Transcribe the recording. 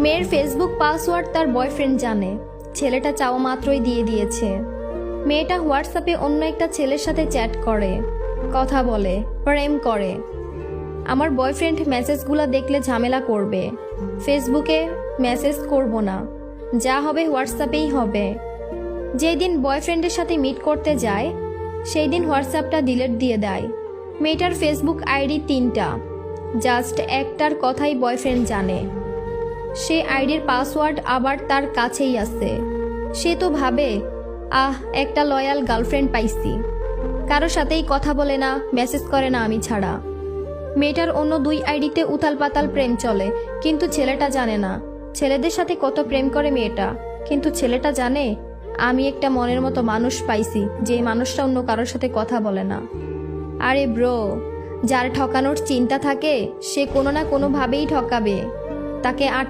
মেয়ের Facebook password তার boyfriend জানে। ছেলেটা চাওয়া মাত্রই দিয়ে দিয়েছে। মেয়েটা হোয়াটসঅ্যাপে অন্য একটা ছেলের সাথে চ্যাট করে, কথা বলে, প্রেম করে। আমার বয়ফ্রেন্ড মেসেজগুলো দেখলে ঝামেলা করবে। ফেসবুকে মেসেজ করব না, যা হবে হোয়াটসঅ্যাপেই হবে। যেই দিন বয়ফ্রেন্ডের সাথে মিট করতে যায় সেই দিন হোয়াটসঅ্যাপটা ডিলিট দিয়ে দেয়। মেয়েটার ফেসবুক আইডি 3টা, জাস্ট একটার কথাই বয়ফ্রেন্ড জানে। সে আইডির পাসওয়ার্ড আবার তার কাছেই আছে। সে তো ভাবে, একটা লয়াল গার্লফ্রেন্ড পাইছি, কারো সাথেই কথা বলে না, মেসেজ করে না আমি ছাড়া। মেয়েটার অন্য 2 আইডিতে উথাল পাতাল প্রেম চলে, কিন্তু ছেলেটা জানে না। ছেলেদের সাথে কত প্রেম করে মেয়েটা, কিন্তু ছেলেটা জানে আমি একটা মনের মতো মানুষ পাইছি, যে মানুষটা অন্য কারোর সাথে কথা বলে না। আরে ব্রো, যার ঠকানোর চিন্তা থাকে সে কোনো না কোনোভাবেই ঠকাবে। তাকে আটকা